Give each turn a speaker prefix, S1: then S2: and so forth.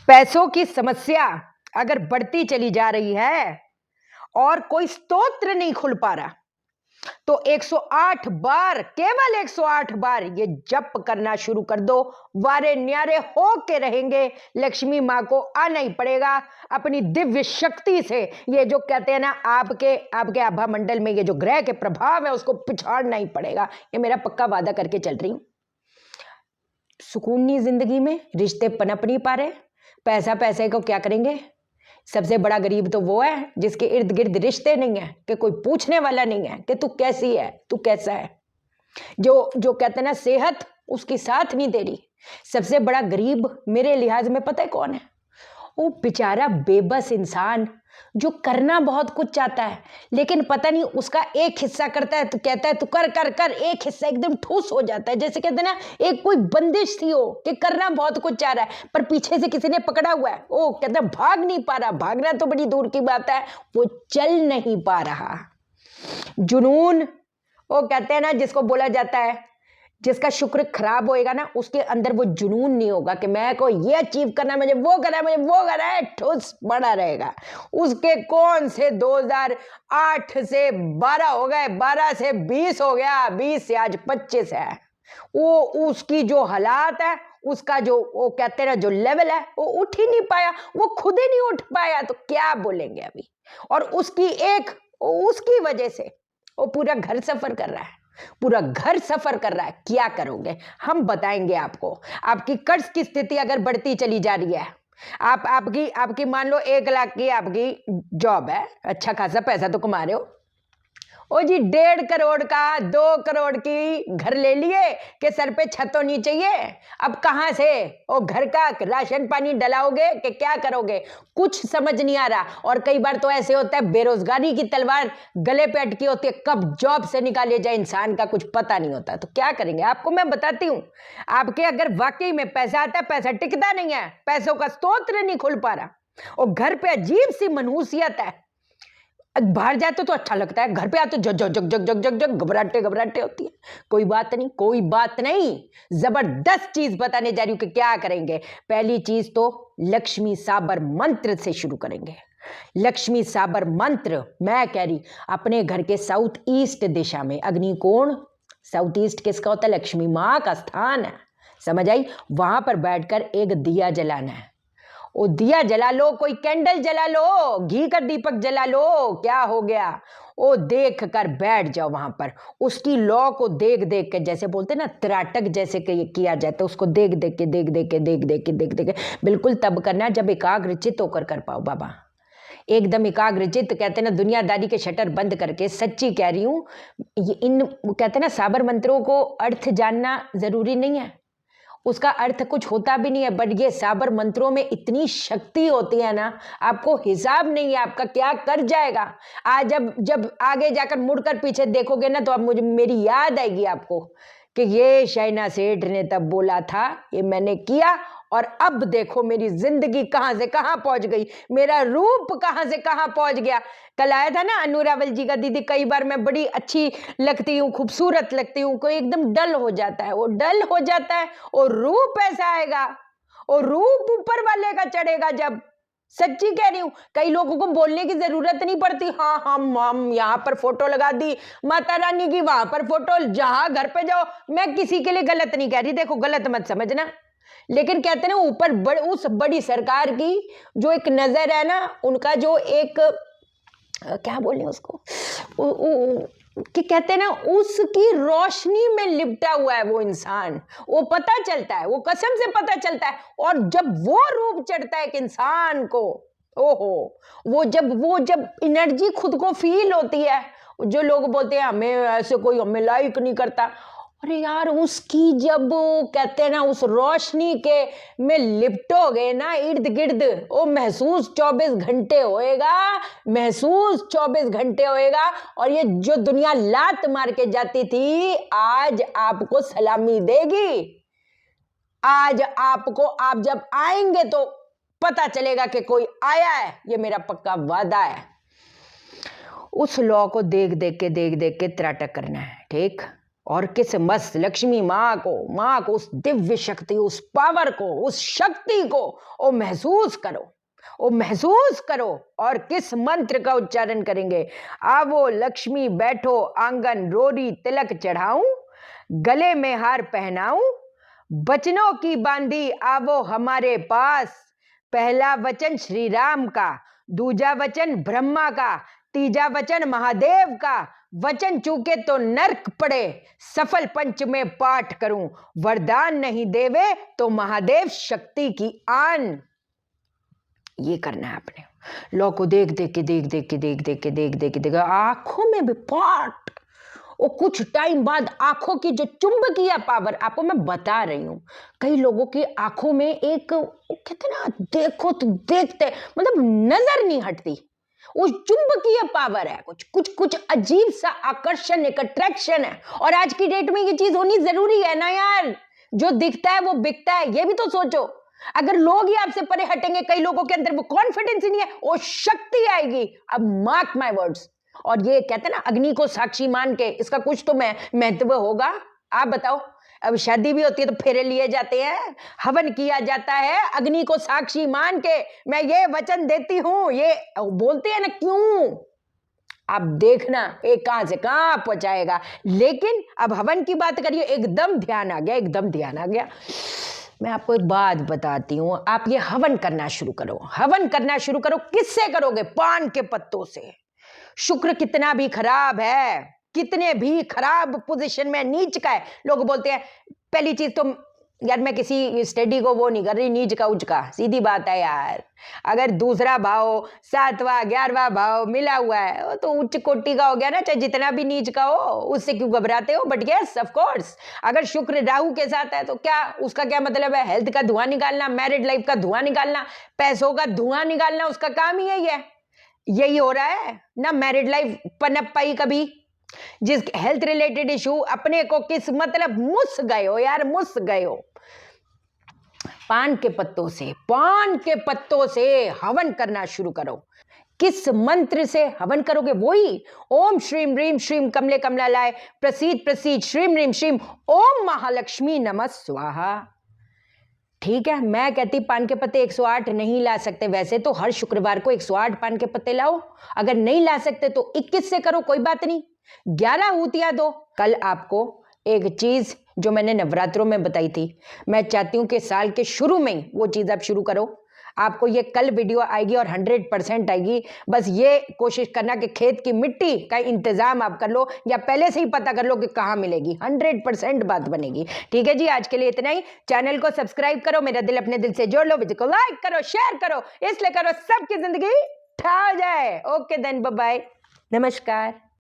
S1: पैसों की समस्या अगर बढ़ती चली जा रही है और कोई स्तोत्र नहीं खुल पा रहा, तो 108 बार, केवल 108 बार ये जप करना शुरू कर दो। वारे न्यारे हो के रहेंगे, लक्ष्मी माँ को आना ही पड़ेगा अपनी दिव्य शक्ति से। ये जो कहते हैं ना, आपके आपके आभा मंडल में ये जो ग्रह के प्रभाव है उसको पिछाड़ना ही पड़ेगा। ये मेरा पक्का वादा करके चल रही हूं। सुकून नहीं जिंदगी में, रिश्ते पनप नहीं पा रहे, पैसा पैसे को क्या करेंगे। सबसे बड़ा गरीब तो वो है जिसके इर्द गिर्द रिश्ते नहीं है, कि कोई पूछने वाला नहीं है कि तू कैसी है, तू कैसा है। जो जो कहते हैं ना, सेहत उसकी साथ नहीं दे रही। सबसे बड़ा गरीब मेरे लिहाज में पता है कौन है? वो बेचारा बेबस इंसान जो करना बहुत कुछ चाहता है, लेकिन पता नहीं उसका एक हिस्सा करता है तो कहता है तू कर कर कर, एक हिस्सा एकदम ठूस हो जाता है। जैसे कहते हैं ना, एक कोई बंदिश थी हो कि करना बहुत कुछ चाह रहा है पर पीछे से किसी ने पकड़ा हुआ है, वो कहता है भाग नहीं पा रहा। भागना तो बड़ी दूर की बात है, वो चल नहीं पा रहा। जुनून, वो कहते हैं ना, जिसको बोला जाता है जिसका शुक्र खराब होएगा ना, उसके अंदर वो जुनून नहीं होगा कि मैं को ये अचीव करना है, मुझे वो करना है, मुझे वो करना है, ठुस पड़ा रहेगा। उसके कौन से 2008 से 12 हो गए, 12 से 20 हो गया, 20 से आज 25 है। वो उसकी जो हालात है, उसका जो वो कहते हैं ना जो लेवल है, वो उठ ही नहीं पाया, वो खुद ही नहीं उठ पाया, तो क्या बोलेंगे अभी। और उसकी वजह से वो पूरा घर सफर कर रहा है, पूरा घर सफर कर रहा है। क्या करोगे, हम बताएंगे आपको। आपकी कर्ज की स्थिति अगर बढ़ती चली जा रही है, आपकी आपकी मान लो 1 लाख की आपकी जॉब है, अच्छा खासा पैसा तो कमा रहे हो, ओ जी 1.5 करोड़ का 2 करोड़ की घर ले लिए कि सर पे छत होनी चाहिए। अब कहां से ओ घर का राशन पानी डलाओगे कि क्या करोगे, कुछ समझ नहीं आ रहा। और कई बार तो ऐसे होता है, बेरोजगारी की तलवार गले पे अटकी होती है, कब जॉब से निकाले जाए इंसान का कुछ पता नहीं होता। तो क्या करेंगे, आपको मैं बताती हूँ। आपके अगर वाकई में पैसा आता है, पैसा टिकता नहीं है, पैसों का स्तोत्र नहीं खुल पा रहा, और घर पे अजीब सी मनहूसियत है। बाहर जाते तो अच्छा लगता है, घर पे आते जग जग जग जग जग जग जग घबराहटे घबराहटे होती है। कोई बात नहीं, कोई बात नहीं, जबरदस्त चीज बताने जा रही हूं कि क्या करेंगे। पहली चीज तो लक्ष्मी साबर मंत्र से शुरू करेंगे। लक्ष्मी साबर मंत्र, मैं कह रही अपने घर के साउथ ईस्ट दिशा में अग्निकोण, साउथ ईस्ट किसका होता है? लक्ष्मी माँ का स्थान है, समझ आई। वहां पर बैठकर एक दिया जलाना है। ओ दिया जला लो, कोई कैंडल जला लो, घी का दीपक जला लो, क्या हो गया। ओ देख कर बैठ जाओ वहां पर, उसकी लौ को देख देख के, जैसे बोलते ना त्राटक जैसे किया जाता है, उसको देख देख के देख देख के देख देख के देख देख के, बिल्कुल तब करना जब एकाग्रचित होकर कर पाओ बाबा। एकदम एकाग्रचित, कहते हैं ना दुनियादारी के शटर बंद करके, सच्ची कह रही हूं। ये इन कहते हैं ना साबर मंत्रों को अर्थ जानना जरूरी नहीं है, उसका अर्थ कुछ होता भी नहीं है, बट ये साबर मंत्रों में इतनी शक्ति होती है ना, आपको हिसाब नहीं है आपका क्या कर जाएगा। आज जब जब आगे जाकर मुड़कर पीछे देखोगे ना, तो अब मुझे मेरी याद आएगी आपको कि ये शैना सेठ ने तब बोला था, ये मैंने किया, और अब देखो मेरी जिंदगी कहां से कहां पहुंच गई, मेरा रूप कहां से कहां पहुंच गया। कल आया था ना अनुरावल जी का, दीदी कई बार मैं बड़ी अच्छी लगती हूँ, खूबसूरत लगती हूँ, कोई एकदम डल हो जाता है, वो डल हो जाता है, और रूप ऐसा आएगा, और रूप ऊपर वाले का चढ़ेगा जब। सच्ची कह रही हूं, कई लोगों को बोलने की जरूरत नहीं पड़ती। हाँ हम यहाँ पर फोटो लगा दी माता रानी की, वहां पर फोटो, जहां घर पे जाओ। मैं किसी के लिए गलत नहीं कह रही, देखो गलत मत समझना, लेकिन कहते हैं ना ऊपर उस बड़ी सरकार की जो एक नजर है ना, उनका जो एक क्या बोले उसको, कि कहते हैं ना उसकी रोशनी में लिपटा हुआ है वो इंसान, वो पता चलता है, वो कसम से पता चलता है। और जब वो रूप चढ़ता है एक इंसान को, ओहो, वो जब एनर्जी खुद को फील होती है। जो लोग बोलते हैं हमें ऐसे कोई हमें लाइक नहीं करता, अरे यार उसकी जब कहते हैं ना उस रोशनी के में लिपटोगे ना इर्द गिर्द, वो महसूस 24 घंटे होएगा, महसूस 24 घंटे होएगा। और ये जो दुनिया लात मार के जाती थी, आज आपको सलामी देगी। आज आपको, आप जब आएंगे तो पता चलेगा कि कोई आया है, ये मेरा पक्का वादा है। उस लॉ को देख देख के त्राटक करना है, ठीक। और किस मस्त लक्ष्मी माँ को उस दिव्य शक्ति, उस पावर को, उस शक्ति को ओ महसूस करो। और किस मंत्र का उच्चारण करेंगे? आवो लक्ष्मी बैठो आंगन, रोरी तिलक चढ़ाऊं, गले में हार पहनाऊं, बचनों की बांधी आवो हमारे पास। पहला वचन श्री राम का, दूजा वचन ब्रह्मा का, तीजा वचन महादेव का। वचन चूके तो नर्क पड़े, सफल पंच में पाठ करूं, वरदान नहीं देवे तो महादेव शक्ति की आन। ये करना है अपने लॉ को देख के आंखों में भी पाठ। और कुछ टाइम बाद आंखों की जो चुंबकीय पावर, आपको मैं बता रही हूं, कई लोगों की आंखों में एक कहते ना, देखो तो देखते मतलब नजर नहीं हटती, वो चुंबकीय पावर है, कुछ अजीब सा आकर्षण, एक अट्रैक्शन है। और आज की डेट में ये चीज होनी जरूरी है ना यार, जो दिखता है वो बिकता है। ये भी तो सोचो, अगर लोग ही आपसे परे हटेंगे, कई लोगों के अंदर वो कॉन्फिडेंस ही नहीं है, वो शक्ति आएगी। अब मार्क माय वर्ड्स। और ये कहते हैं ना, अग्नि को साक्षी मान के, इसका कुछ तो महत्व होगा। आप बताओ, अब शादी भी होती है तो फेरे लिए जाते हैं, हवन किया जाता है, अग्नि को साक्षी मान के मैं ये वचन देती हूं, ये बोलते हैं ना, क्यों? आप देखना एक कहां से कहां पहुंचाएगा। लेकिन अब हवन की बात करिए, एकदम ध्यान आ गया। मैं आपको एक बात बताती हूं, आप ये हवन करना शुरू करो। किससे करोगे? पान के पत्तों से। शुक्र कितना भी खराब है, कितने भी खराब पोजीशन में, नीच का है, लोग बोलते हैं। पहली चीज तो यार, मैं किसी स्टडी को वो नहीं कर रही, नीच का उच्च का, सीधी बात है यार। अगर दूसरा भाव, 7वां 11वां भाव मिला हुआ है, वो तो उच्च कोटि का हो गया ना, चाहे जितना भी नीच का हो, उससे क्यों घबराते हो? बट यस ऑफ कोर्स, अगर शुक्र राहु के साथ है तो क्या, उसका क्या मतलब है? हेल्थ का धुआं निकालना, मैरिड लाइफ का धुआं निकालना, पैसों का धुआं निकालना, उसका काम ही यही है। यही हो रहा है ना, मैरिड लाइफ पनप पाई कभी? जिस हेल्थ रिलेटेड इशू, अपने को किस मतलब मुस गए हो। पान के पत्तों से हवन करना शुरू करो। किस मंत्र से हवन करोगे? वही ओम श्रीम ह्रीम श्रीम कमले कमलालाय प्रसीद श्रीम ह्रीम श्रीम ओम महालक्ष्मी नमः स्वाहा। ठीक है, मैं कहती पान के पत्ते 108 नहीं ला सकते, वैसे तो हर शुक्रवार को 108 पान के पत्ते लाओ। अगर नहीं ला सकते तो 21 से करो, कोई बात नहीं। 11 हूतिया दो। कल आपको एक चीज जो मैंने नवरात्रों में बताई थी, मैं चाहती हूं कि साल के शुरू में ही वो चीज आप शुरू करो। आपको ये कल वीडियो आएगी और 100% आएगी। बस ये कोशिश करना कि खेत की मिट्टी का इंतजाम आप कर लो, या पहले से ही पता कर लो कि कहाँ मिलेगी। 100% बात बनेगी। ठीक है जी, आज के लिए इतना ही। चैनल को सब्सक्राइब करो, मेरा दिल अपने दिल से जोड़ लो, वीडियो को लाइक करो, शेयर करो, इसलिए करो सबकी जिंदगी ठा जाए। ओके देन, बाय बाय, नमस्कार।